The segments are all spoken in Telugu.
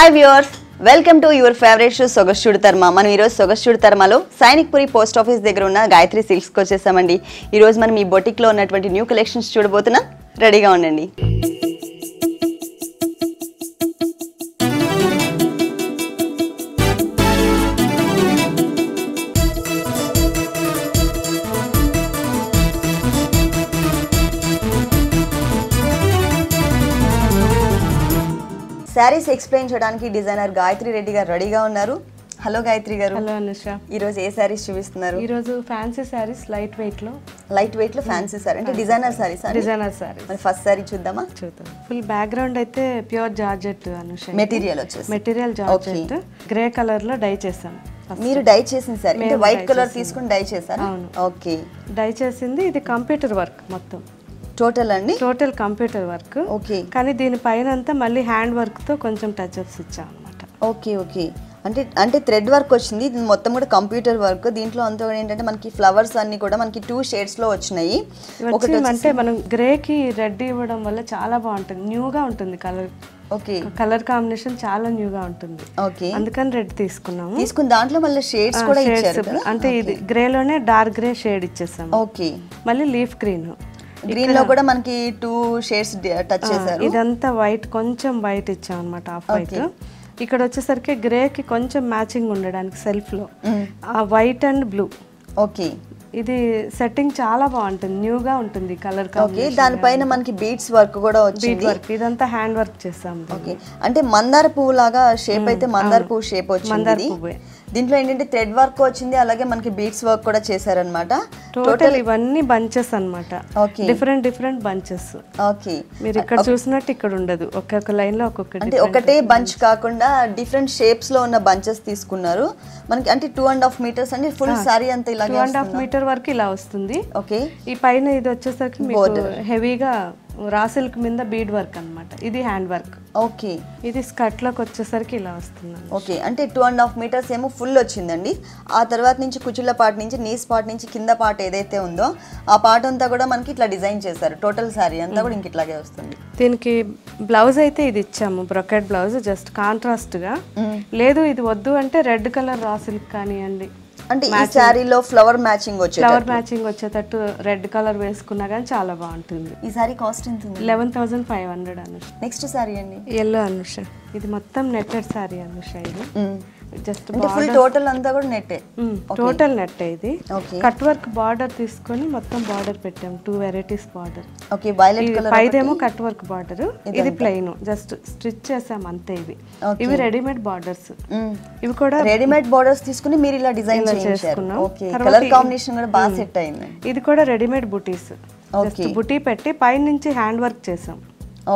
Hi viewers, welcome to your favourite show సొగస్చుడు తర్మ. మనం ఈరోజు సొగస్చుడు తర్మలో సైనిక్పురి పోస్ట్ ఆఫీస్ దగ్గర ఉన్న గాయత్రి సిల్క్స్కి వచ్చేసామండి. ఈరోజు మనం ఈ బొటిక్లో ఉన్నటువంటి న్యూ కలెక్షన్స్ చూడబోతున్నాం. రెడీగా ఉండండి. శారీస్ ఎక్స్ప్లెయిన్ చేయడానికి డిజైనర్ గాయత్రి రెడ్డి గారు రెడీగా ఉన్నారు. హలో గాయత్రి గారు. హలో అనుష. ఈ రోజు ఏ శారీస్ చూపిస్తున్నారు? ఈ రోజు ఫ్యాన్సీ శారీస్ లైట్ వెయిట్ లో ఫ్యాన్సీ శారీ అంటే డిజైనర్ శారీస్. డిజైనర్ శారీ. మరి ఫస్ట్ శారీ చూద్దామా? చూద్దాం. ఫుల్ బ్యాక్గ్రౌండ్ అయితే pure georgette Anusha. Material georgette grey colour లో డై చేసాం. మీరు డై చేసిన శారీ అంటే వైట్ కలర్ తీసుకుని డై చేశారు. ఓకే. డై చేసింది ఇది కంప్యూటర్ వర్క్ మొత్తం. టోటల్ అండి? Total computer work. ఓకే. కానీ దీనిపైన అంతా మళ్ళీ హ్యాండ్ వర్క్ తో కొంచెం టచ్ అప్స్ ఇచ్చాం అనమాట. Okay okay. అంటే థ్రెడ్ వర్క్ వచ్చింది. ఇది మొత్తం కూడా కంప్యూటర్ వర్క్. దీంట్లో అంతా కూడా ఏంటంటే మనకి ఫ్లవర్స్ అన్ని కూడా మనకి 2 షేడ్స్ లో వచ్చినాయి. ఒకటి అంటే మనం గ్రే కి రెడ్ ఇవ్వడం వల్ల చాలా బాగుంటుంది, న్యూగా ఉంటుంది కలర్. ఓకే. కలర్ కాంబినేషన్ చాలా న్యూగా ఉంటుంది. ఓకే. అందుకని రెడ్ తీసుకున్నాము. దాంట్లో మళ్ళీ షేడ్స్ కూడా ఇచ్చారు. అంటే ఇది గ్రే లోనే డార్క్ గ్రే షేడ్ ఇచ్చేసాము. ఓకే. మళ్ళీ లీఫ్ గ్రీన్. గ్రీన్ లో కూడా మనకి 2 షేడ్స్ టచ్ చేశారు. ఇదంతా వైట్, కొంచెం వైట్ ఇచ్చాం అనమాట, ఆఫ్ వైట్. ఇక్కడ వచ్చేసరికి గ్రే కి కొంచెం మ్యాచింగ్ ఉండడానికి సెల్ఫ్ లో ఆ వైట్ అండ్ బ్లూ. ఓకే. ఇది సెట్టింగ్ చాలా బాగుంటుంది, న్యూగా ఉంటుంది కలర్. ఓకే. దానిపైన మనకి బీడ్స్ వర్క్ కూడా వచ్చింది. ఇదంతా హ్యాండ్ వర్క్ చేసాం. ఓకే. అంటే మందార పువ్వు లాగా షేప్ అయితే మందార పువ్వు షేప్ వచ్చింది. దీంట్లో ఏంటంటే థ్రెడ్ వర్క్ వచ్చింది, అలాగే మనకి బీడ్స్ వర్క్ కూడా చేశారనమాట. టోటల్ ఇవన్నీ బంచెస్ అన్నమాట. ఓకే. Different bunches. ఓకే. మీరు ఇక్కడ చూసినట్టు ఇక్కడ ఉండదు, ఒక్కొక్క లైన్ లో ఒక్కొక్కటి. అంటే ఒకటే బంచ్ కాకుండా డిఫరెంట్ షేప్స్ లో ఉన్న బంచెస్ తీసుకున్నారు. మనకి అంటే 2.5 మీటర్స్ అంటే ఫుల్ సారీ అంతా ఇలాగే 2.5 మీటర్ వరకు ఇలా వస్తుంది. ఓకే. ఈ పైన ఇది వచ్చేసరికి మీకు హెవీగా రా సిల్క్ మీద బీడ్ వర్క్ అన్నమాట. ఇది హ్యాండ్ వర్క్. ఓకే. ఇది స్కర్ట్ లోకి వచ్చేసరికి ఇలా వస్తుంది. ఓకే. అంటే 2.5 మీటర్స్ ఏమో ఫుల్ వచ్చిందండి. ఆ తర్వాత నుంచి కుచుళ్ళ పార్ట్ నుంచి నీస్ పార్ట్ నుంచి కింద పార్ట్ ఏదైతే ఉందో ఆ పార్ట్ అంతా కూడా మనకి ఇట్లా డిజైన్ చేశారు. టోటల్ సారీ అంతా కూడా ఇంక ఇట్లాగే వస్తుంది. దీనికి బ్లౌజ్ అయితే ఇది ఇచ్చాము, బ్రొకెట్ బ్లౌజ్, జస్ట్ కాంట్రాస్ట్ గా. లేదు ఇది వద్దు అంటే రెడ్ కలర్ రా సిల్క్ కానివ్వండి, అంటే ఈ సారీలో ఫ్లవర్ మ్యాచింగ్ వచ్చేటట్టు రెడ్ కలర్ వేసుకున్నా కానీ చాలా బాగుంటుంది. ఈ సారీ కాస్ట్ ఎంత? 11,500 అనుష. నెక్స్ట్ సారీ అండి ఎల్లో అనుష. ఇది మొత్తం నెట్టెడ్ సారీ అనుష. ఇది జస్ట్ ఫుల్ టోటల్ అంతా కూడా నెట్టే. టోటల్ నెట్టే. ఇది కట్ వర్క్ బార్డర్ తీసుకొని మొత్తం బార్డర్ పెట్టాం, 2 varieties border. Okay. Violet colour పైదేమో కట్ వర్క్ బార్డర్, ఇది ప్లెయిన్ జస్ట్ స్టిచ్ చేసాం అంతే. ఇవి రెడీమేడ్ బార్డర్స్. ఇవి కూడా రెడీమేడ్ బార్డర్స్ తీసుకుని మీరు ఇలా డిజైన్ చేసుకున్నాం. ఓకే. కలర్ కాంబినేషన్ కూడా బాగా సెట్ అయింది. ఇది కూడా రెడీమేడ్ బుటీస్. ఓకే. బుటీ పెట్టి పై నుంచి హ్యాండ్ వర్క్ చేసాం.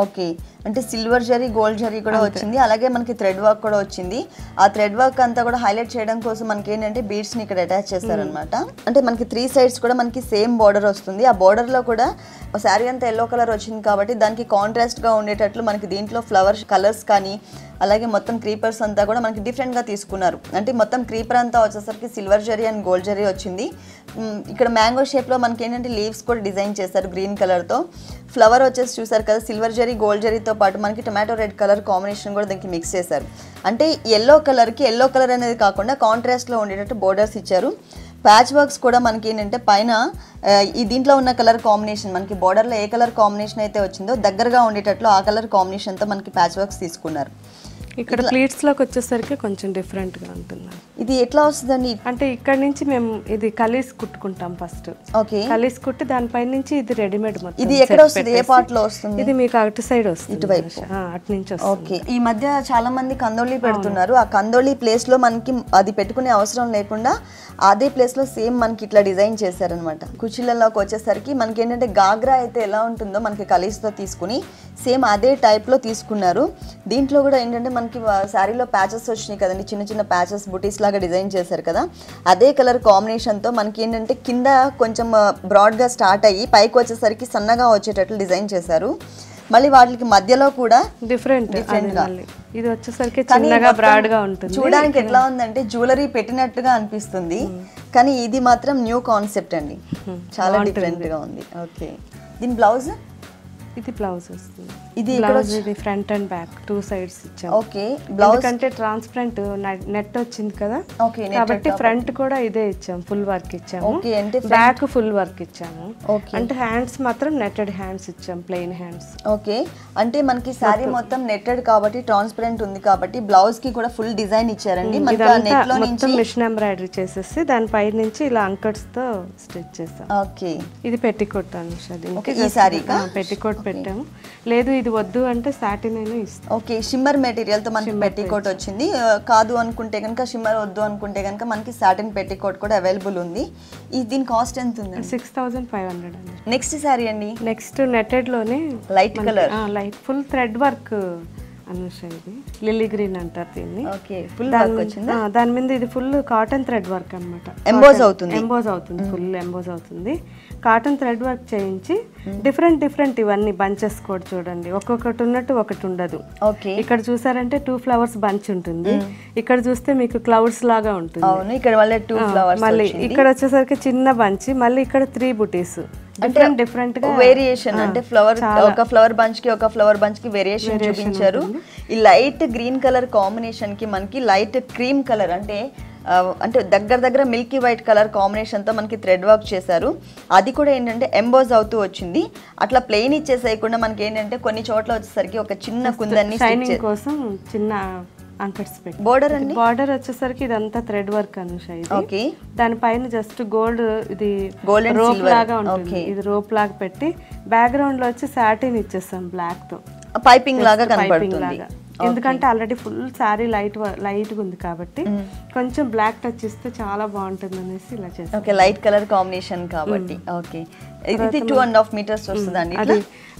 ఓకే. అంటే సిల్వర్ జరీ, గోల్డ్ జరీ కూడా వచ్చింది, అలాగే మనకి థ్రెడ్ వర్క్ కూడా వచ్చింది. ఆ థ్రెడ్ వర్క్ అంతా కూడా హైలైట్ చేయడం కోసం మనకి ఏంటంటే బీడ్స్ ని ఇక్కడ అటాచ్ చేస్తారనమాట. అంటే మనకి 3 సైడ్స్ కూడా మనకి సేమ్ బార్డర్ వస్తుంది. ఆ బార్డర్ లో కూడా శారీ అంతా ఎల్లో కలర్ వచ్చింది కాబట్టి దానికి కాంట్రాస్ట్ గా ఉండేటట్లు మనకి దీంట్లో ఫ్లవర్ కలర్స్ కానీ అలాగే మొత్తం క్రీపర్స్ అంతా కూడా మనకి డిఫరెంట్ గా తీసుకున్నారు. అంటే మొత్తం క్రీపర్ అంతా వచ్చేసరికి silver zari and gold zari వచ్చింది. ఇక్కడ మ్యాంగో షేప్ లో మనకి ఏంటంటే లీవ్స్ కూడా డిజైన్ చేశారు గ్రీన్ కలర్ తో. ఫ్లవర్ వచ్చేసి చూసారు కదా, సిల్వర్ జరీ గోల్డ్ జరీతో పాటు మనకి టొమాటో రెడ్ కలర్ కాంబినేషన్ కూడా దీనికి మిక్స్ చేశారు. అంటే ఎల్లో కలర్కి ఎల్లో కలర్ అనేది కాకుండా కాంట్రాస్ట్లో ఉండేటట్టు బోర్డర్స్ ఇచ్చారు. ప్యాచ్ వర్క్స్ కూడా మనకి ఏంటంటే పైన ఈ దీంట్లో ఉన్న కలర్ కాంబినేషన్ మనకి బార్డర్లో ఏ కలర్ కాంబినేషన్ అయితే వచ్చిందో దగ్గరగా ఉండేటట్లు ఆ కలర్ కాంబినేషన్తో మనకి ప్యాచ్ వర్క్స్ తీసుకున్నారు. ఇక్కడ ప్లీట్స్ లోకి వచ్చేసరికి కొంచెం డిఫరెంట్ గా ఉంటుంది. ఇది ఎట్లా వస్తుందండి? అంటే ఇక్కడ నుంచి మేము ఇది కలీస్ కుట్టుకుంటాం ఫస్ట్. ఓకే. కలీస్ కుట్టి దానిపై నుంచి ఇది రెడీమేడ్ మొత్తం. ఇది ఎక్కడ వస్తుంది? ఏ పార్ట్ లో వస్తుంది? ఇది మీకు అటు సైడ్ వస్తుంది, ఇటువైపు అటు నుంచి వస్తుంది. ఓకే. ఈ మధ్య చాలా మంది కందోళి పెడుతున్నారు. ఆ కందోళి ప్లేస్ లో మనకి అది పెట్టుకునే అవసరం లేకుండా అదే ప్లేస్ లో సేమ్ మనకి ఇట్లా డిజైన్ చేశారనమాట. కుర్చీలలోకి వచ్చేసరికి మనకి ఏంటంటే గాగ్రా అయితే ఎలా ఉంటుందో మనకి కలీస్తో తీసుకుని సేమ్ అదే టైప్ లో తీసుకున్నారు. దీంట్లో కూడా ఏంటంటే మనకి శారీలో ప్యాచెస్ వచ్చినాయి కదండి, చిన్న చిన్న ప్యాచెస్ బుటీస్ లాగా డిజైన్ చేశారు కదా, అదే కలర్ కాంబినేషన్తో మనకి ఏంటంటే కింద కొంచెం బ్రాడ్గా స్టార్ట్ అయ్యి పైకి వచ్చేసరికి సన్నగా వచ్చేటట్లు డిజైన్ చేశారు. మళ్ళీ వాటికి మధ్యలో కూడా డిఫరెంట్ గా ఇది వచ్చేసరికి చిన్నగా బ్రాడ్ గా ఉంటుంది. చూడడానికి ఎట్లా ఉందంటే జ్యువెలరీ పెట్టినట్టుగా అనిపిస్తుంది, కానీ ఇది మాత్రం న్యూ కాన్సెప్ట్ అండి, చాలా డిఫరెంట్ గా ఉంది. ఓకే. దీని బ్లౌజ్ ఇది బ్లౌజ్ వస్తుంది. ఇది బ్లౌజ్ ఇది ఫ్రంట్ అండ్ బ్యాక్ 2 సైడ్స్ ఇచ్చాము. ఓకే బ్లౌజ్ ఎందుకంటే ట్రాన్స్పరెంట్ నెట్ వచ్చింది కదా, ఓకే కాబట్టి ఫ్రంట్ కూడా ఇదే ఇచ్చాము, ఫుల్ వర్క్ ఇచ్చాము. ఓకే అంటే బ్యాక్ ఫుల్ వర్క్ ఇచ్చాము. ఓకే అంటే హ్యాండ్స్ మాత్రం నెట్టెడ్ హ్యాండ్స్ ఇచ్చాము, ప్లెయిన్ హ్యాండ్స్. ఓకే అంటే మనకి సారీ మొత్తం నెట్టెడ్ కాబట్టి ట్రాన్స్పరెంట్ ఉంది కాబట్టి బ్లౌజ్ కి కూడా ఫుల్ డిజైన్ ఇచ్చారండి. మనకి ఆ నెట్ లో మొత్తం మిషన్ ఎంబ్రాయిడరీ చేసేసి దానిపై నుంచి ఇలా అంకట్స్ తో స్టిచ్ చేసాం. ఓకే ఇది పెట్టికోట్ అనుష, ఓకే ఈ సారీకా పెట్టికోట్ పెట్టాము. లేదు ఇది వద్దు అంటే సాటిన్ అయినా ఇస్తాం. ఓకే షిమ్మర్ మెటీరియల్ తో మనకి పెట్టికోట్ వచ్చింది. కాదు అనుకుంటే కనుక షిమ్మర్ వద్దు అనుకుంటే కనుక మనకి సాటిన్ పెట్టికోట్ కూడా అవైలబుల్ ఉంది. దీని కాస్ట్ ఎంత ఉంది? 6500 అండి. నెక్స్ట్ సారీ అండి, నెక్స్ట్ నెట్టెడ్ లోనే light colour, light full thread work Anusha. ఇది లిల్లీ గ్రీన్ అంటారు దీన్ని. ఓకే ఫుల్ వర్క్ వచ్చింది. దాని మీద ఇది ఫుల్ కాటన్ థ్రెడ్ వర్క్ అన్నమాట. ఎంబోజ్ అవుతుంది, ఫుల్ ఎంబోజ్ అవుతుంది. కాటన్ థ్రెడ్ వర్క్ చేయించి డిఫరెంట్ ఇవన్నీ బంచెస్ కూడా చూడండి, ఒక్కొక్కటి ఉన్నట్టు ఒకటి ఉండదు. ఓకే ఇక్కడ చూసారంటే 2 ఫ్లవర్స్ బంచ్ ఉంటుంది, ఇక్కడ చూస్తే మీకు క్లౌడ్స్ లాగా ఉంటుంది. అవును ఇక్కడ మళ్ళీ 2 ఫ్లవర్స్, మళ్ళీ ఇక్కడ వచ్చేసరికి చిన్న బంచ్, మళ్ళీ ఇక్కడ 3 బుటీస్. డిఫరెంట్ గా వేరియేషన్ అంటే ఫ్లవర్ ఒక ఫ్లవర్ బంచ్ కి ఒక ఫ్లవర్ బంచ్ కి వేరియేషన్ చూపించారు. ఈ లైట్ గ్రీన్ కలర్ కాంబినేషన్ కి మనకి లైట్ క్రీమ్ కలర్ అంటే దగ్గర మిల్కీ వైట్ కలర్ కాంబినేషన్ తో మనకి థ్రెడ్ వర్క్ చేశారు. అది కూడా ఏంటంటే ఎంబోజ్ అవుతూ వచ్చింది. అట్లా ప్లెయిన్ ఇచ్చేసేయకుండా మనకి ఏంటంటే కొన్ని చోట్ల వచ్చేసరికి ఒక చిన్న కుందన్ని షైనింగ్ కోసం చిన్న అంకట్స్ పెట్టి. బోర్డర్ అండి, బోర్డర్ వచ్చేసరికి ఇదంతా థ్రెడ్ వర్క్ అనుష. ఇది ఓకే దానిపైన జస్ట్ గోల్డ్, ఇది గోల్డెన్ రోప్ లాగా ఉంటుంది, ఇది రోప్ లాగా పెట్టి బ్యాక్గ్రౌండ్ లో వచ్చి సాటిన్ ఇచ్చేస్తాం బ్లాక్ తో, పైపింగ్ లాగా కనబడుతుంది. ఎందుకంటే ఆల్రెడీ ఫుల్ సారీ లైట్ గా ఉంది కాబట్టి కొంచెం బ్లాక్ టచ్ ఇస్తే చాలా బాగుంటుంది అనేసి ఇలా చేస్తాం. ఓకే లైట్ కలర్ కాంబినేషన్ కాబట్టి. ఓకే ఇది 2.5 మీటర్స్ వస్తుందండి. అది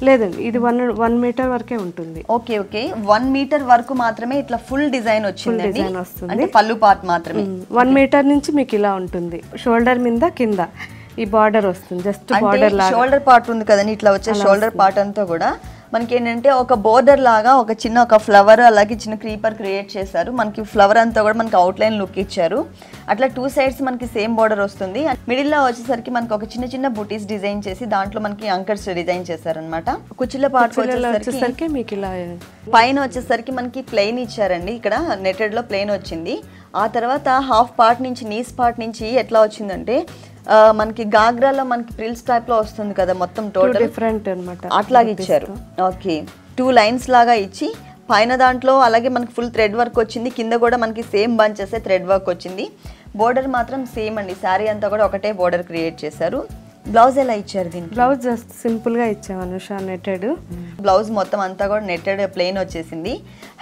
లేదండి, ఇది 1 మీటర్ వరకే ఉంటుంది. ఓకే ఓకే 1 మీటర్ వరకు మాత్రమే ఇట్లా ఫుల్ డిజైన్ వచ్చిందండి, అంటే పళ్ళు పార్ట్ మాత్రమే. 1 మీటర్ నుంచి మీకు ఇలా ఉంటుంది, షోల్డర్ మీద కింద ఈ బార్డర్ వస్తుంది, జస్ట్ బార్డర్ లాగా. షోల్డర్ పార్ట్ ఉంది కదండి, ఇట్లా వచ్చే షోల్డర్ పార్ట్ అంతా కూడా మనకి ఏంటంటే ఒక బోర్డర్ లాగా ఒక ఫ్లవర్ అలాగే చిన్న క్రీపర్ క్రియేట్ చేశారు. మనకి ఫ్లవర్ అంతా కూడా మనకి అవుట్లైన్ లుక్ ఇచ్చారు. అట్లా 2 సైడ్స్ మనకి సేమ్ బోర్డర్ వస్తుంది. మిడిల్ లో వచ్చేసరికి మనకి ఒక చిన్న బూటీస్ డిజైన్ చేసి దాంట్లో మనకి అంకర్స్ డిజైన్ చేశారనమాట. కుచ్చిళ్ళ పార్ట్ వచ్చేసరికి మీకు ఇలా పైన వచ్చేసరికి మనకి ప్లెయిన్ ఇచ్చారండి. ఇక్కడ నెటెడ్ లో ప్లెయిన్ వచ్చింది. ఆ తర్వాత హాఫ్ పార్ట్ నుంచి నీస్ పార్ట్ నుంచి ఎట్లా వచ్చిందంటే మనకి గాగ్రాలో మనకి ప్రిల్స్ టైప్ లో వస్తుంది కదా, మొత్తం టోటల్ డిఫరెంట్ అన్నమాట, అట్లాగా ఇచ్చారు. ఓకే 2 లైన్స్ లాగా ఇచ్చి పైన దాంట్లో అలాగే మనకి ఫుల్ థ్రెడ్ వర్క్ వచ్చింది, కింద కూడా మనకి సేమ్ బంచెస్ థ్రెడ్ వర్క్ వచ్చింది. బోర్డర్ మాత్రం సేమ్ అండి, శారీ అంతా కూడా ఒకటే బోర్డర్ క్రియేట్ చేశారు. బ్లౌజ్ ఎలా ఇచ్చారు దీనికి? బ్లౌజ్ జస్ట్ సింపుల్ గా ఇచ్చాము అనుష, నెట్టెడ్ బ్లౌజ్ మొత్తం అంతా కూడా నెట్టెడ్ ప్లెయిన్ వచ్చేసింది.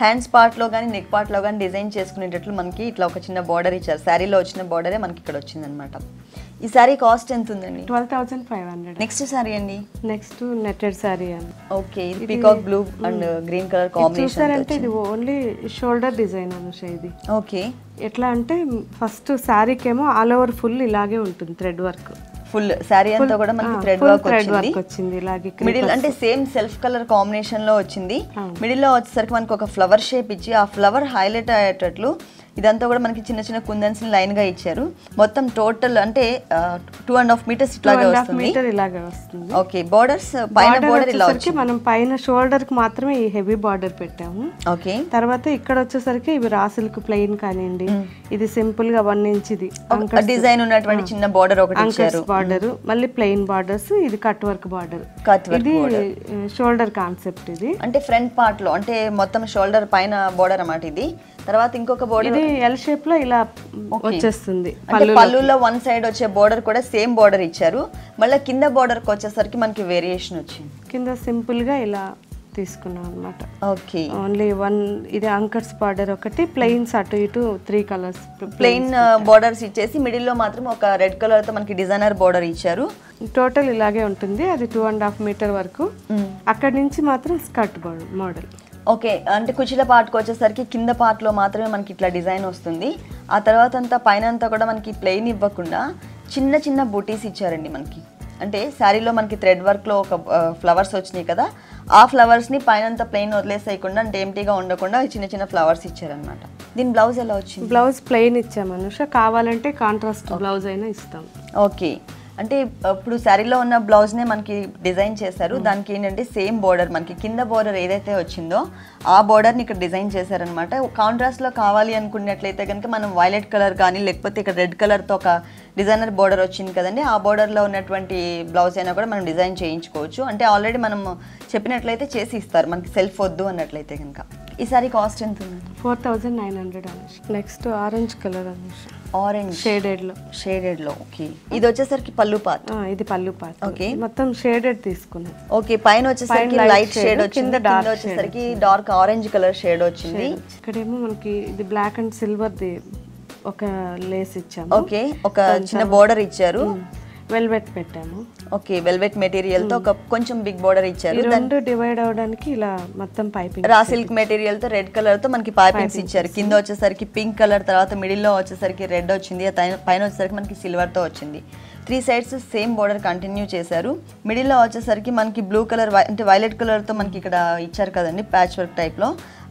హ్యాండ్స్ పార్ట్ లో కానీ నెక్ పార్ట్ లో కానీ డిజైన్ చేసుకునేటట్లు మనకి ఇట్లా ఒక చిన్న బార్డర్ ఇచ్చారు. శారీలో వచ్చిన బార్డరే మనకి ఇక్కడ వచ్చింది అనమాట. ఈ సారీ కాస్ట్ ఎంత ఉందండి? 12,500. నెక్స్ట్ సారీ అండి, నెక్స్ట్ నెట్టెడ్ సారీ అండి. ఓకే ఇది peacock blue and green colour combination. అంటే ఇది ఓన్లీ షోల్డర్ డిజైన్ అనుష. ఇది ఓకే ఎట్లా అంటే ఫస్ట్ సారీకేమో ఆల్ ఓవర్ ఫుల్ ఇలాగే ఉంటుంది థ్రెడ్ వర్క్, ఫుల్ శారీ అంతా కూడా మనకి థ్రెడ్ వర్క్ వచ్చింది. ఇలాగే మిడిల్ అంటే సేమ్ సెల్ఫ్ కలర్ కాంబినేషన్ లో వచ్చింది. మిడిల్ లో వచ్చేసరికి మనకి ఒక ఫ్లవర్ షేప్ ఇచ్చి ఆ ఫ్లవర్ హైలైట్ అయ్యేటట్లు ఇదంతా కూడా మనకి చిన్న కుందన్స్ లైన్ గా ఇచ్చారు. మొత్తం టోటల్ అంటే 2.5 మీటర్స్ ఇట్లాగే వస్తుంది. ఓకే బోర్డర్స్ పైన బోర్డర్ ఇలా వచ్చింది. మనం పైన షోల్డర్ కి మాత్రమే ఈ హెవీ బార్డర్ పెట్టాము. ఓకే తర్వాత ఇక్కడ వచ్చేసరికి ఇవి రాసిల్క్ ప్లెయిన్ కానివ్వండి, ఇది సింపుల్ గా 1 ఇంచ్ ఇది డిజైన్ ఉన్నటువంటి చిన్న బోర్డర్ ఒకటి ఇచ్చారు. బార్డర్ మళ్ళీ ప్లెయిన్ బార్డర్స్, ఇది కట్ వర్క్ బార్డర్. ఇది షోల్డర్ కాన్సెప్ట్. ఇది అంటే ఫ్రంట్ పార్ట్ లో అంటే మొత్తం షోల్డర్ పైన బోర్డర్ అన్నమాట. ఇది తర్వాత ఇంకొక బోర్డర్ ఎల్ షేప్ లో ఇలా వచ్చేస్తుంది. పళ్ళులో 1 సైడ్ వచ్చే బోర్డర్ కూడా సేమ్ బోర్డర్ ఇచ్చారు. మళ్ళీ కింద బోర్డర్ కి వచ్చేసరికి మనకి వేరియేషన్ వచ్చింది. కింద సింపుల్ గా ఇలా తీసుకున్నాం అన్నమాట. ఓకే ఓన్లీ 1 ఇది అంకర్స్ బార్డర్ ఒకటి, ప్లెయిన్స్ అటు ఇటు 3 కలర్స్ ప్లెయిన్ బోర్డర్స్ ఇచ్చేసి మిడిల్ లో మాత్రం ఒక రెడ్ కలర్ తో మనకి డిజైనర్ బోర్డర్ ఇచ్చారు. టోటల్ ఇలాగే ఉంటుంది. అది 2.5 మీటర్ వరకు. అక్కడి నుంచి మాత్రం స్కర్ట్ మోడల్. ఓకే అంటే కుచిల పార్ట్కి వచ్చేసరికి కింద పార్ట్లో మాత్రమే మనకి ఇట్లా డిజైన్ వస్తుంది. ఆ తర్వాత అంతా పైన అంతా కూడా మనకి ప్లెయిన్ ఇవ్వకుండా చిన్న బూటీస్ ఇచ్చారండి మనకి. అంటే శారీలో మనకి థ్రెడ్ వర్క్లో ఒక ఫ్లవర్స్ వచ్చినాయి కదా, ఆ ఫ్లవర్స్ని పైన అంతా ప్లెయిన్ వదిలేసేయకుండా అంటే ఎంటీగా ఉండకుండా చిన్న ఫ్లవర్స్ ఇచ్చారనమాట. దీని బ్లౌజ్ ఎలా వచ్చింది? బ్లౌజ్ ప్లెయిన్ ఇచ్చాము అనుష, కావాలంటే కాంట్రాస్ట్ బ్లౌజ్ అయినా ఇస్తాం. ఓకే అంటే ఇప్పుడు శారీలో ఉన్న బ్లౌజ్ నే మనకి డిజైన్ చేశారు. దానికి ఏంటంటే సేమ్ బోర్డర్ మనకి కింద బోర్డర్ ఏదైతే వచ్చిందో ఆ బోర్డర్ ని ఇక్కడ డిజైన్ చేశారనమాట. కాంట్రాస్ట్ లో కావాలి అనుకున్నట్లయితే కనుక మనం వైలెట్ కలర్ కానీ లేకపోతే ఇక్కడ రెడ్ కలర్ తో ఒక డిజైనర్ బోర్డర్ వచ్చింది కదండి, ఆ బోర్డర్ లో ఉన్నటువంటి బ్లౌజ్ అయినా కూడా మనం డిజైన్ చేయించుకోవచ్చు. అంటే ఆల్రెడీ మనం చెప్పినట్లయితే చేసి ఇస్తారు మనకి సెల్ఫ్ వద్దు అన్నట్లయితే కనుక. ఈ సారీ కాస్ట్ ఎంత ఉంది? 4900 Anusha. Next orange colour Anusha, orange shaded లో. ఓకే, ఇది వచ్చేసరికి పళ్ళు పార్ట్. ఇది పళ్ళు పార్ట్. ఓకే, మొత్తం షేడెడ్ తీసుకున్నాం. ఓకే, పైన వచ్చేసరికి లైట్ షేడ్ వచ్చింది, కింద వచ్చేసరికి డార్క్ ఆరెంజ్ కలర్ షేడ్ వచ్చింది. ఇక్కడేమో మనకి ఇది బ్లాక్ అండ్ సిల్వర్ ది ఒక లేస్ ఇచ్చాము. ఓకే, ఒక చిన్న బోర్డర్ ఇచ్చారు, వెల్వెట్ పెట్టాము. ఓకే, వెల్వెట్ మెటీరియల్ తో ఒక కొంచెం బిగ్ బోర్డర్ ఇచ్చారు. రెండు డివైడ్ అవడానికి ఇలా మొత్తం పైపింగ్ రా సిల్క్ మెటీరియల్ తో రెడ్ కలర్ తో మనకి పైపింగ్స్ ఇచ్చారు. కింద వచ్చేసరికి పింక్ కలర్, తర్వాత మిడిల్ లో వచ్చేసరికి రెడ్ వచ్చింది, పైన వచ్చేసరికి మనకి సిల్వర్ తో వచ్చింది. 3 సైడ్స్ సేమ్ బోర్డర్ కంటిన్యూ చేశారు. మిడిల్ లో వచ్చేసరికి మనకి బ్లూ కలర్ అంటే వైలెట్ కలర్ తో మనకి ఇక్కడ ఇచ్చారు కదండి ప్యాచ్ వర్క్ టైప్ లో.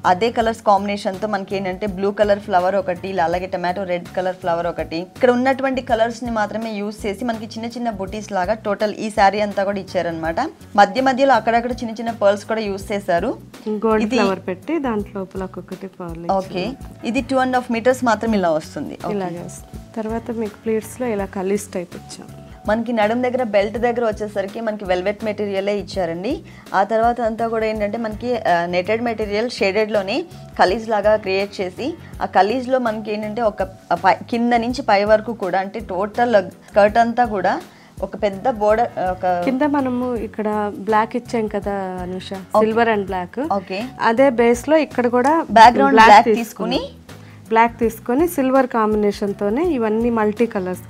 అదే కలర్స్ కాంబినేషన్ తో మనకి ఏంటంటే బ్లూ కలర్ ఫ్లవర్ ఒకటి, అలాగే టమాటో రెడ్ కలర్ ఫ్లవర్ ఒకటి. ఇక్కడ ఉన్నటువంటి కలర్స్ ని మాత్రమే యూజ్ చేసి మనకి చిన్న చిన్న బుటీస్ లాగా టోటల్ ఈ శారీ అంతా కూడా ఇచ్చారనమాట. మధ్యలో అక్కడక్కడ చిన్న చిన్న పర్ల్స్ కూడా యూజ్ చేశారు. గోల్డ్ ఫ్లవర్ పెట్టి దాంట్లో లోపల ఒక్కొక్కటి పర్ల్. ఓకే, ఇది 2.5 మీటర్స్ మాత్రం ఇలా వస్తుంది. ఇలాగే వస్తుంది. తర్వాత మీకు ప్లీట్స్ లో ఇలా కలీస్ టైప్ ఇచ్చాం. మనకి నడుం దగ్గర బెల్ట్ దగ్గర వచ్చేసరికి మనకి వెల్వెట్ మెటీరియలే ఇచ్చారండి. ఆ తర్వాత అంతా కూడా ఏంటంటే మనకి నెటెడ్ మెటీరియల్ షేడెడ్లోనే కలీజ్ లాగా క్రియేట్ చేసి ఆ కలీజ్లో మనకి ఏంటంటే ఒక కింద నుంచి పై వరకు కూడా అంటే టోటల్ స్కర్ట్ అంతా కూడా ఒక పెద్ద బోర్డర్. ఒక కింద మనము ఇక్కడ బ్లాక్ ఇచ్చాం కదా Anusha, silver and black. Okay, అదే బేస్ లో ఇక్కడ కూడా బ్యాక్గ్రౌండ్ బ్లాక్ తీసుకుని సిల్వర్ కాంబినేషన్ తోనే ఇవన్నీ మల్టీ కలర్స్.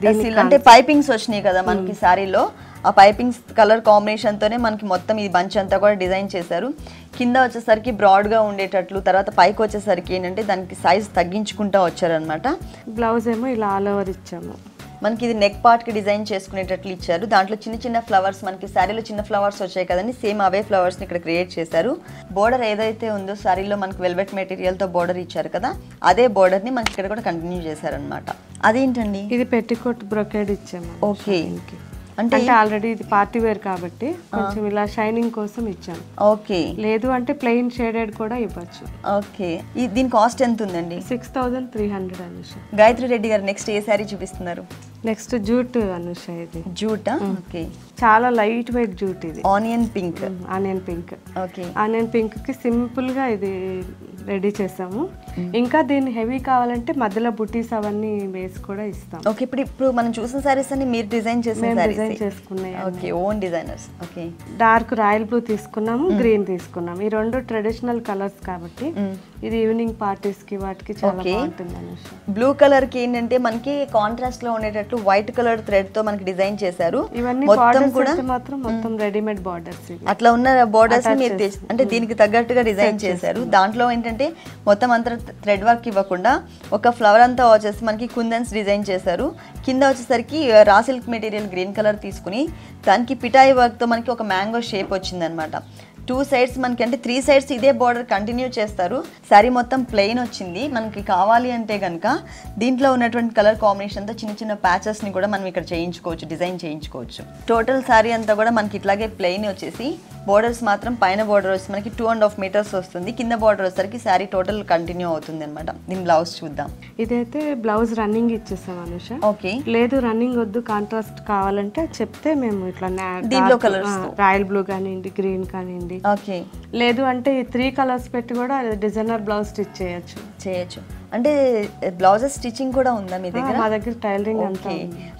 అంటే పైపింగ్స్ వచ్చినాయి కదా మనకి సారీలో, ఆ పైపింగ్స్ కలర్ కాంబినేషన్ తోనే మనకి మొత్తం ఈ బంచ్ అంతా కూడా డిజైన్ చేశారు. కింద వచ్చేసరికి బ్రాడ్ గా ఉండేటట్లు, తర్వాత పైకి వచ్చేసరికి ఏంటంటే దానికి సైజ్ తగ్గించుకుంటా వచ్చారనమాట. బ్లౌజ్ ఏమో ఇలా ఆల్ ఓవర్ ఇచ్చాము. మనకి ఇది నెక్ పార్ట్ కి డిజైన్ చేసుకునేటట్లు ఇచ్చారు. దాంట్లో చిన్న చిన్న ఫ్లవర్స్, మనకి శారీలో చిన్న ఫ్లవర్స్ వచ్చాయి కదండి, సేమ్ అవే ఫ్లవర్స్ ని ఇక్కడ క్రియేట్ చేశారు. బోర్డర్ ఏదైతే ఉందో శారీలో మనకి వెల్వెట్ మెటీరియల్ తో బోర్డర్ ఇచ్చారు కదా, అదే బోర్డర్ ని మనకి ఇక్కడ కూడా కంటిన్యూ చేశారనమాట. అదేంటండి? ఇది పెట్టికోట్ బ్రొకేడ్ ఇచ్చాము. ఓకే, అంటే ఆల్రెడీ ఇది పార్టీ వేర్ కాబట్టి కొంచెం ఇలా షైనింగ్ కోసం ఇచ్చాను. ఓకే, లేదు అంటే ప్లెయిన్ షేడెడ్ కూడా ఇవ్వచ్చు. ఓకే, దీని కాస్ట్ ఎంత ఉందండి? 6300 అనుష. గాయత్రి రెడ్డి గారు నెక్స్ట్ ఏ శారీ చూపిస్తున్నారు? Next jute Anusha. ఇది జూటా? ఓకే, చాలా లైట్ వెయిట్ జూట్. ఇది onion pink. Okay, onion pink కి సింపుల్ గా ఇది రెడీ చేసాము. ఇంకా దీన్ని హెవీ కావాలంటే మధ్యలో బుటీస్ అవన్నీ వేసి కూడా ఇస్తాం. ఓకే, ఇప్పుడు మనం చూసిన సారీస్ అన్ని మీరు డిజైన్ చేసుకున్నాయి. Okay, own designers. Okay, dark royal blue తీసుకున్నాము, గ్రీన్ తీసుకున్నాము. ఈ రెండు ట్రెడిషనల్ కలర్స్ కాబట్టి ఇది ఈవినింగ్ పార్టీస్ కి వాటికి చాలా బాగుంటుంది. బ్లూ కలర్ కి ఏంటంటే మనకి కాంట్రాస్ట్ లో ఉండేటట్లు వైట్ కలర్ థ్రెడ్ తో మనకి డిజైన్ చేశారు. ఇవన్నీ మొత్తం కూడా మొత్తం రెడీమేడ్ బార్డర్స్. అట్లా ఉన్న బార్డర్స్ మీరు అంటే దీనికి తగ్గట్టుగా డిజైన్ చేశారు. దాంట్లో ఏంటంటే మొత్తం అంతా థ్రెడ్ వర్క్ ఇవ్వకుండా ఒక ఫ్లవర్ అంతా వచ్చేసి మనకి కుందన్స్ డిజైన్ చేశారు. కింద వచ్చేసరికి raw silk material green colour తీసుకుని దానికి పిటాయి వర్క్ తో మనకి ఒక మ్యాంగో షేప్ వచ్చింది అనమాట. 2 సైడ్స్ మనకి అంటే 3 సైడ్స్ ఇదే బార్డర్ కంటిన్యూ చేస్తారు. శారీ మొత్తం ప్లెయిన్ వచ్చింది. మనకి కావాలి అంటే కనుక దీంట్లో ఉన్నటువంటి కలర్ కాంబినేషన్తో చిన్న చిన్న ప్యాచెస్ ని కూడా మనం ఇక్కడ చేయించుకోవచ్చు, డిజైన్ చేయించుకోవచ్చు. టోటల్ శారీ అంతా కూడా మనకి ఇట్లాగే ప్లెయిన్ వచ్చేసి బోర్డర్స్ మాత్రం పైన బోర్డర్ వచ్చి మనకి 2.5 మీటర్స్ వస్తుంది. కింద బోర్డర్ వచ్చేసరికి శారీ టోటల్ కంటిన్యూ అవుతుంది అనమాట. దీని బ్లౌజ్ చూద్దాం. ఇదైతే బ్లౌజ్ రన్నింగ్ ఇచ్చేసాం అనుష. ఓకే, లేదు రన్నింగ్ వద్దు కాంట్రాస్ట్ కావాలంటే చెప్తే మేము ఇట్లా దీంట్లో కలర్స్ రాయల్ బ్లూ కానివ్వండి, గ్రీన్ కానివ్వండి. ఓకే, లేదు అంటే ఈ 3 కలర్స్ పెట్టి కూడా డిజైనర్ బ్లౌజ్ స్టిచ్ చేయొచ్చు. అంటే బ్లౌజెస్ స్టిచ్చింగ్ కూడా ఉందా మీ దగ్గర? మా దగ్గర టైలరింగ్ అంతా.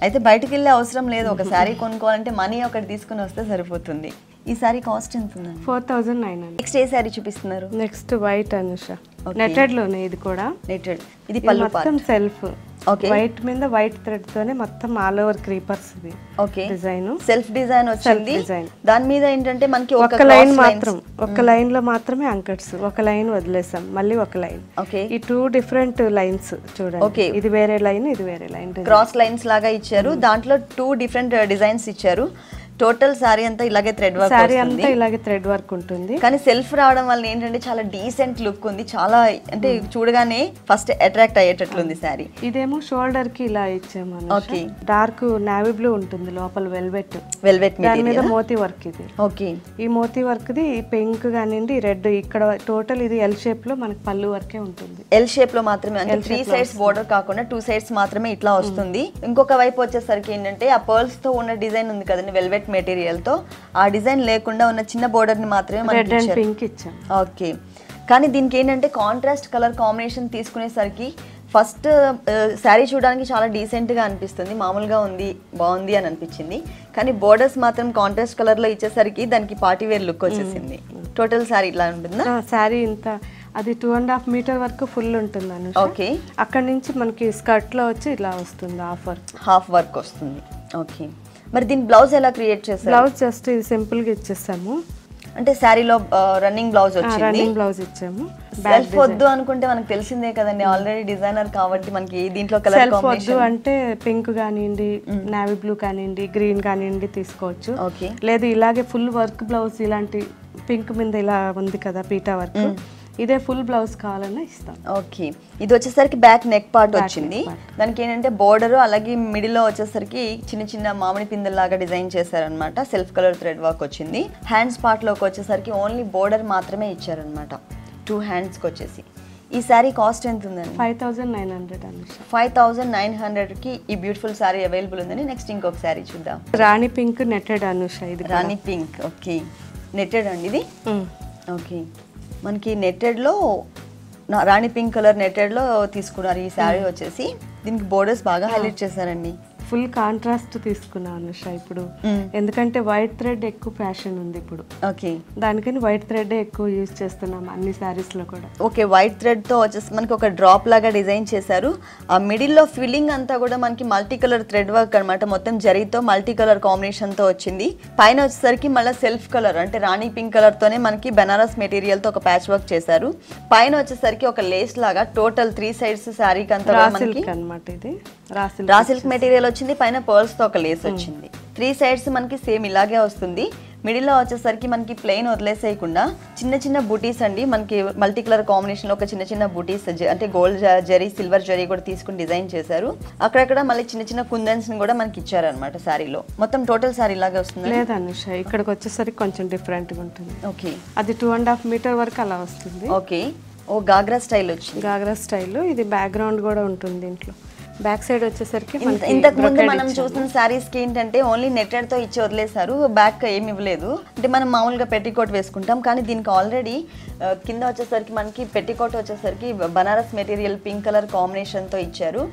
అయితే బయటకు వెళ్ళే అవసరం లేదు. ఒక శారీ కొనుక్కోవాలంటే మనీ ఒకటి తీసుకుని వస్తే సరిపోతుంది. ఈ శారీ కాస్ట్ ఎంత ఉంది? 4900. నెక్స్ట్ ఏ శారీ చూపిస్తున్నారు? నెక్స్ట్ వైట్ అనుష, నెటెడ్ లోనే. ఇది కూడా నెటెడ్. ఇది పళ్ళు మొత్తం సెల్ఫ్. ఓకే, వైట్ మీద వైట్ థ్రెడ్ తోనే మొత్తం ఆల్ ఓవర్ క్రీపర్స్. ఇది ఓకే, డిజైన్ సెల్ఫ్ డిజైన్ వచ్చింది. దాని మీద ఏంటంటే మనకి ఒక లైన్ మాత్రం, ఒక లైన్ లో మాత్రమే అంకట్స్, ఒక లైన్ వదిలేసాం, మళ్ళీ ఒక లైన్. ఓకే, ఈ 2 డిఫరెంట్ లైన్స్ చూడండి. ఓకే, ఇది వేరే లైన్, ఇది వేరే లైన్, క్రాస్ లైన్స్ లాగా ఇచ్చారు. దాంట్లో 2 డిఫరెంట్ డిజైన్స్ ఇచ్చారు. టోటల్ సారీ అంతా ఇలాగే థ్రెడ్ వర్క్ సారీ అంతా ఇలాగే థ్రెడ్ వర్క్ ఉంటుంది. కానీ సెల్ఫ్ రావడం వల్ల ఏంటంటే చాలా డీసెంట్ లుక్ ఉంది, చాలా అంటే చూడగానే ఫస్ట్ అట్రాక్ట్ అయ్యేటట్లుంది సారీ. ఇదేమో షోల్డర్ కి ఇలా ఇచ్చాము. ఓకే, డార్క్ నావీ బ్లూ ఉంటుంది, లోపల వెల్వెట్ దాని మీద మోతీ వర్క్ ఇది. ఓకే, ఈ మోతీ వర్క్ ది పింక్ కానివ్వండి రెడ్, ఇక్కడ టోటల్ ఇది ఎల్ షేప్ లో మనకి పళ్ళు వర్కే ఉంటుంది. ఎల్ షేప్ లో మాత్రమే, అంటే 3 సైడ్స్ బోర్డర్ కాకుండా 2 సైడ్స్ మాత్రమే ఇట్లా వస్తుంది. ఇంకొక వైపు వచ్చేసరికి ఏంటంటే ఆ పర్ల్స్ తో ఉన్న డిజైన్ ఉంది కదండి వెల్వెట్ మెటీరియల్ తో, ఆ డిజైన్ లేకుండా ఉన్న చిన్న బోర్డర్ ని మాత్రమే రెడ్ అండ్ పింక్ ఇచ్చాం. ఓకే, కానీ దీనికి ఏంటంటే కాంట్రాస్ట్ కలర్ కాంబినేషన్ తీసుకునేసరికి ఫస్ట్ శారీ చూడడానికి చాలా డీసెంట్ గా అనిపిస్తుంది, మామూలుగా ఉంది బాగుంది అని అనిపించింది. కానీ బోర్డర్స్ మాత్రం కాంట్రాస్ట్ కలర్ లో ఇచ్చేసరికి దానికి పార్టీ వేర్ లుక్ వచ్చేసింది. టోటల్ శారీ ఇట్లా ఉంటుందా? శారీ ఇంత అది 2.5 మీటర్ వరకు ఫుల్ ఉంటుంది అను. ఓకే, అక్కడ నుంచి మనకి స్కర్ట్ లో వచ్చి ఇలా వస్తుంది, హాఫ్ వర్క్ వస్తుంది. ఓకే, మరి దీని బ్లౌజ్ ఎలా క్రియేట్ చేశారు? బ్లౌజ్ జస్ట్ ఇది సింపుల్ గా ఇచ్చేసాము, అంటే శారీలో రన్నింగ్ బ్లౌజ్ వచ్చింది. రన్నింగ్ బ్లౌజ్ ఇచ్చాము. సెల్ఫ్ వద్దు అనుకుంటే మనకు తెలిసిందే కదండి, ఆల్రెడీ డిజైనర్ కాబట్టి మనకి దీంట్లో కలర్ సెల్ఫ్ వద్దు అంటే పింక్ కానివ్వండి, నావీ బ్లూ కానివ్వండి, గ్రీన్ కానివ్వండి తీసుకోవచ్చు. ఓకే, లేదు ఇలాగే ఫుల్ వర్క్ బ్లౌజ్ ఇలాంటి పింక్ మీద ఇలా ఉంది కదా పీటా వర్క్, ఇదే ఫుల్ బ్లౌజ్ కావాలన్నా ఇస్తాం. ఓకే, ఇది వచ్చేసరికి బ్యాక్ నెక్ పార్ట్ వచ్చింది. దానికి ఏంటంటే బోర్డర్ అలాగే మిడిల్ లో వచ్చేసరికి చిన్న చిన్న మామిడి పిందెల్లాగా డిజైన్ చేశారనమాట. సెల్ఫ్ కలర్ థ్రెడ్ వర్క్ వచ్చింది. హ్యాండ్స్ పార్ట్ లోకి వచ్చేసరికి ఓన్లీ బోర్డర్ మాత్రమే ఇచ్చారనమాట 2 హ్యాండ్స్ కి వచ్చేసి. ఈ శారీ కాస్ట్ ఎంత ఉందండి? 5900 అనుష. 5900 కి ఈ బ్యూటిఫుల్ శారీ అవైలబుల్ ఉందని. నెక్స్ట్ ఇంకొక శారీ చూద్దాం. రాణి పింక్ నెట్టెడ్ అనుష. ఇది రాణి పింక్. ఓకే, నెట్టెడ్ అండి ఇది. ఓకే, మనకి నెట్టెడ్లో రాణి పింక్ కలర్ నెట్టెడ్లో తీసుకున్నారు ఈ శారీ వచ్చేసి. దీనికి బోర్డర్స్ బాగా హైలైట్ చేశారండి. ఫుల్ కాంట్రాస్ట్ తీసుకున్నాను అనుష ఇప్పుడు, ఎందుకంటే వైట్ థ్రెడ్ ఎక్కువ ఫ్యాషన్ ఉంది ఇప్పుడు. ఓకే, దానికని వైట్ థ్రెడ్ ఎక్కువ యూజ్ చేస్తున్నాం అన్ని శారీస్ లో కూడా. ఓకే, వైట్ థ్రెడ్ తో వచ్చేసి మనకి ఒక డ్రాప్ లాగా డిజైన్ చేశారు. ఆ మిడిల్ లో ఫిల్లింగ్ అంతా కూడా మనకి మల్టీ కలర్ థ్రెడ్ వర్క్ అనమాట. మొత్తం జరీతో మల్టీ కలర్ కాంబినేషన్ తో వచ్చింది. పైన వచ్చేసరికి మళ్ళీ సెల్ఫ్ కలర్ అంటే రాణి పింక్ కలర్ తోనే మనకి బెనారస్ మెటీరియల్ తో ఒక ప్యాచ్ వర్క్ చేశారు. పైన వచ్చేసరికి ఒక లేస్ లాగా టోటల్ 3 సైడ్స్ శారీకి అంతా అనమాట. ఇది రా సిల్క్ మెటీరియల్ వచ్చింది, పైన పర్ల్స్ తో ఒక లేస్ వచ్చింది. 3 సైడ్స్ మనకి సేమ్ ఇలాగే వస్తుంది. మిడిల్ లో వచ్చేసరికి మనకి ప్లెయిన్ వదిలేసేయకుండా చిన్న చిన్న బూటీస్ అండి, మనకి మల్టీ కలర్ కాంబినేషన్ లో ఒక చిన్న చిన్న బూటీస్ అంటే గోల్డ్ జరీ సిల్వర్ జరీ కూడా తీసుకుని డిజైన్ చేశారు. అక్కడక్కడ మళ్ళీ చిన్న చిన్న కుందన్స్ ని కూడా మనకి ఇచ్చారనమాట శారీలో. మొత్తం టోటల్ శారీ ఇలాగే వస్తుంది. లేదు అనుష, ఇక్కడికి వచ్చేసరికి కొంచెం డిఫరెంట్ గా ఉంటుంది. ఓకే, అది 2.5 మీటర్ వరకు అలా వస్తుంది. ఓకే, ఓ గాగ్రా స్టైల్ వచ్చింది. గాగ్రా స్టైల్. ఇది బ్యాక్గ్రౌండ్ కూడా ఉంటుంది దీంట్లో. బ్యాక్ సైడ్ వచ్చేసరికి ఇంతకు ముందు మనం చూసిన శారీస్ కి ఏంటంటే ఓన్లీ నెట్టెడ్ తో ఇచ్చి వదిలేసారు, బ్యాక్ ఏమి ఇవ్వలేదు. అంటే మనం మామూలుగా పెట్టికోట్ వేసుకుంటాం, కానీ దీనికి ఆల్రెడీ కింద వచ్చేసరికి మనకి పెట్టికోట్ వచ్చేసరికి Banaras material pink colour combination తో ఇచ్చారు.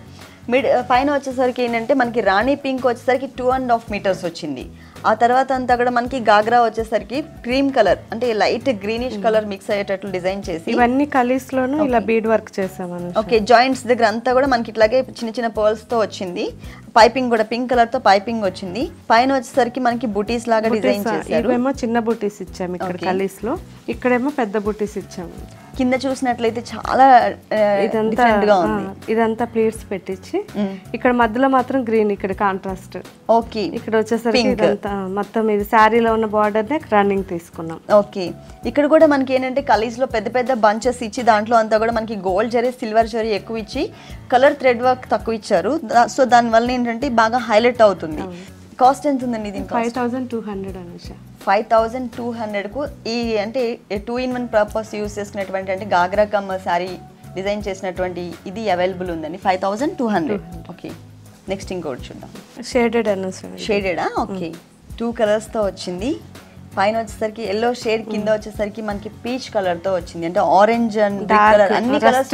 పైన వచ్చేసరికి ఏంటంటే మనకి రాణి పింక్ వచ్చేసరికి 2.5 మీటర్స్ వచ్చింది. ఆ తర్వాత అంతా కూడా మనకి గాగ్రా వచ్చేసరికి క్రీమ్ కలర్ అంటే లైట్ గ్రీనిష్ కలర్ మిక్స్ అయ్యేటట్లు డిజైన్ చేసి ఇవన్నీ కలీస్ లోను ఇలా బీడ్ వర్క్ చేసామను. ఓకే, జాయింట్స్ దగ్గర అంతా కూడా మనకి ఇట్లాగే చిన్న చిన్న పర్ల్స్ తో వచ్చింది. పైపింగ్ కూడా పింక్ కలర్ తో పైపింగ్ వచ్చింది. పైన వచ్చేసరికి మనకి బూటీస్ లాగా డిజైన్ చేశారు. ఇవేమో చిన్న బూటీస్ ఇచ్చాము ఇక్కడ కలీస్ లో, ఇక్కడేమో పెద్ద బూటీస్ ఇచ్చాము. కింద చూసినట్లయితే చాలా ఇదంతా ప్లీట్స్ పెట్టించి ఇక్కడ మధ్యలో మాత్రం గ్రీన్, ఇక్కడ కాంట్రాస్ట్. ఓకే, ఇక్కడ వచ్చేసరికి ఇదంతా మొత్తం ఇది శారీలో ఉన్న బార్డర్ నే రన్నింగ్ తీసుకున్నాం. ఓకే, ఇక్కడ కూడా మనకి ఏంటంటే కలీస్ లో పెద్ద పెద్ద బంచెస్ ఇచ్చి దాంట్లో అంతా కూడా మనకి గోల్డ్ జరీ సిల్వర్ జరీ ఎక్కువ ఇచ్చి కలర్ థ్రెడ్ వర్క్ తక్కువ ఇచ్చారు. సో దాని వల్ల ఏంటంటే బాగా హైలైట్ అవుతుంది. కాస్ట్ ఎంత ఉందండి దీనికి? 5200 అనుష. 5200 కు ఈ అంటే 2-in-1 పర్పస్ యూస్ చేసుకునేటువంటి అంటే గాగ్రా కమ్ శారీ డిజైన్ చేసినటువంటి ఇది అవైలబుల్ ఉందండి. 5200. ఓకే, నెక్స్ట్ ఇంకోటి చూద్దాం. షేడెడ్ అనుష. షేడెడా? ఓకే, 2 కలర్స్ తో వచ్చింది. పైన వచ్చేసరికి ఎల్లో షేడ్, కింద వచ్చేసరికి మనకి పీచ్ కలర్ తో వచ్చింది. అంటే ఆరెంజ్ అండ్ కలర్ అన్ని కలర్స్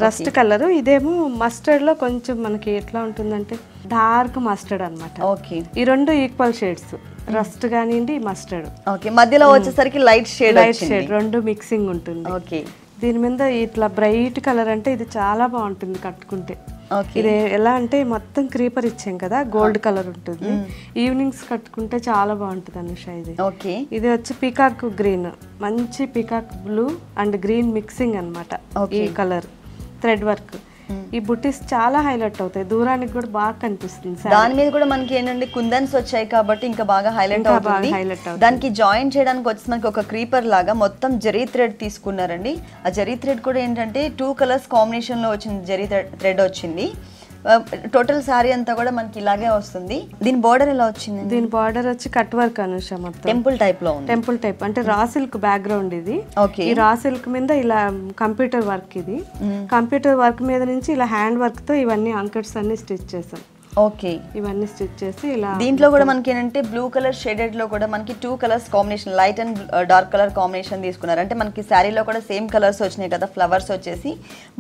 రస్ట్ కలర్. ఇదేమో మస్టర్డ్ లో కొంచెం మనకి ఎట్లా ఉంటుందంటే డార్క్ మస్టర్డ్ అన్నమాట. ఓకే, ఈ రెండు ఈక్వల్ షేడ్స్, రస్ట్ కానివ్వండి మస్టర్డ్. ఓకే, మధ్యలో వచ్చేసరికి లైట్ షేడ్ రెండు మిక్సింగ్ ఉంటుంది. ఓకే, దీని మీద ఇట్లా బ్రైట్ కలర్ అంటే ఇది చాలా బాగుంటుంది కట్టుకుంటే. ఇది ఎలా అంటే మొత్తం క్రీపర్ ఇచ్చాం కదా, గోల్డ్ కలర్ ఉంటుంది. ఈవినింగ్స్ కట్టుకుంటే చాలా బాగుంటుంది అనుష ఇది. ఓకే, ఇది వచ్చి పీకాక్ గ్రీన్, మంచి peacock blue and green mixing అన్నమాట. ఈ కలర్ థ్రెడ్ వర్క్ ఈ బుటీస్ చాలా హైలైట్ అవుతాయి, దూరానికి కూడా బాగా కనిపిస్తుంది. దాని మీద కూడా మనకి ఏంటంటే కుందన్స్ వచ్చాయి కాబట్టి ఇంకా బాగా హైలైట్ అవుతుంది. దానికి జాయిన్ చేయడానికి వచ్చి మనకి ఒక క్రీపర్ లాగా మొత్తం జరీ థ్రెడ్ తీసుకున్నారండి. ఆ జరీ థ్రెడ్ కూడా ఏంటంటే 2 కలర్స్ కాంబినేషన్ లో వచ్చింది, జరీ థ్రెడ్ వచ్చింది. టోటల్ సారీ అంతా కూడా మనకి ఇలాగే వస్తుంది. దీని బార్డర్ ఎలా వచ్చింది? దీని బార్డర్ వచ్చి కట్ వర్క్ అనుష, మొత్తం టెంపుల్ టైప్ లో ఉంది. టెంపుల్ టైప్ అంటే రా సిల్క్ బ్యాక్గ్రౌండ్ ఇది. ఈ రా సిల్క్ మీద ఇలా కంప్యూటర్ వర్క్, ఇది కంప్యూటర్ వర్క్ మీద నుంచి ఇలా హ్యాండ్ వర్క్ తో ఇవన్నీ అంకట్స్ అన్ని స్టిచ్ చేసాం. ఓకే, ఇవన్నీ స్టిచ్ చేసి ఇలా. దీంట్లో కూడా మనకి ఏంటంటే బ్లూ కలర్ షేడెడ్ లో కూడా మనకి 2 colours combination, light and dark colour combination తీసుకున్నారు. అంటే మనకి శారీలో కూడా సేమ్ కలర్స్ వచ్చినాయి కదా, ఫ్లవర్స్ వచ్చేసి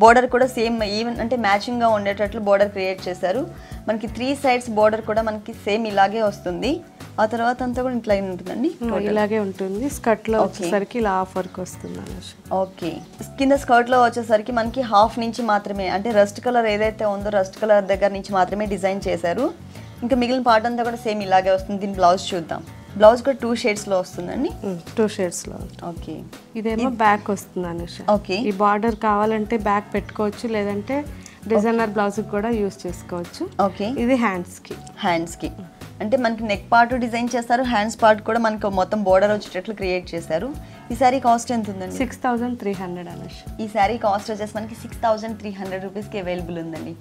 బోర్డర్ కూడా సేమ్ ఈవెన్ అంటే మ్యాచింగ్ గా ఉండేటట్లు బోర్డర్ క్రియేట్ చేశారు. మనకి 3 సైడ్స్ బోర్డర్ కూడా మనకి సేమ్ ఇలాగే వస్తుంది. ఆ తర్వాత అంతా కూడా ఇట్లా ఉంటుందండి, ఇలాగే ఉంటుంది. స్కర్ట్ లో వచ్చేసరికి ఇలా హాఫ్ వర్క్ వస్తుంది. ఓకే, కింద స్కర్ట్ లో వచ్చేసరికి మనకి హాఫ్ నుంచి మాత్రమే, అంటే రస్ట్ కలర్ ఏదైతే ఉందో రస్ట్ కలర్ దగ్గర నుంచి మాత్రమే డిజైన్ చేశారు. ఇంకా మిగిలిన పార్ట్ అంతా కూడా సేమ్ ఇలాగే వస్తుంది. దీని బ్లౌజ్ చూద్దాం. బ్లౌజ్ కూడా 2 షేడ్స్ లో వస్తుందండి. 2 షేడ్స్ లో. ఓకే, ఇదేమో బ్యాక్ వస్తుంది అనుష. ఓకే, ఈ బార్డర్ కావాలంటే బ్యాక్ పెట్టుకోవచ్చు, లేదంటే డిజైనర్ బ్లౌజ్ కూడా యూస్ చేసుకోవచ్చు. ఓకే, ఇది హ్యాండ్స్ కి అంటే మనకి నెక్ పార్ట్ డిజైన్ చేస్తారు, హ్యాండ్స్ పార్ట్ కూడా మనకి మొత్తం బోర్డర్ వచ్చేటట్లు క్రియేట్ చేశారు. ఈ సారీ కాస్ట్ ఎంత ఉందండి? 6300 అనుష్. ఈ సారీ కాస్ట్ వచ్చేసి మనకి 6300 రూపీస్కి అవైలబుల్ ఉందండి.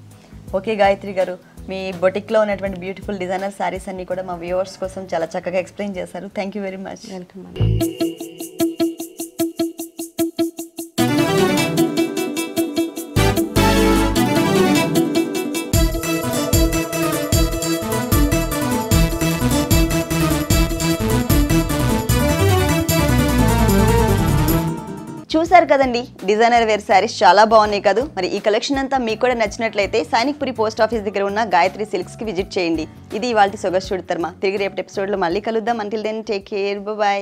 ఓకే గాయత్రి గారు, మీ బొటిక్లో ఉన్నటువంటి బ్యూటిఫుల్ డిజైనర్ శారీస్ అన్ని కూడా మా వ్యూవర్స్ కోసం చాలా చక్కగా ఎక్స్ప్లెయిన్ చేశారు. Thank you very much. Welcome అండి. చూసారు కదండి, డిజైనర్ వేర్ శారీస్ చాలా బాగున్నాయి కదా. మరి ఈ కలెక్షన్ అంతా మీకు కూడా నచ్చినట్లయితే సైనిక్పురి పోస్ట్ ఆఫీస్ దగ్గర ఉన్న గాయత్రి సిల్క్స్ కి విజిట్ చేయండి. ఇది ఇవాల్టి సొగసు చూడతర్మా. తిరిగి రేపటి ఎపిసోడ్ లో మళ్ళీ కలుద్దాం. Until then take care, by.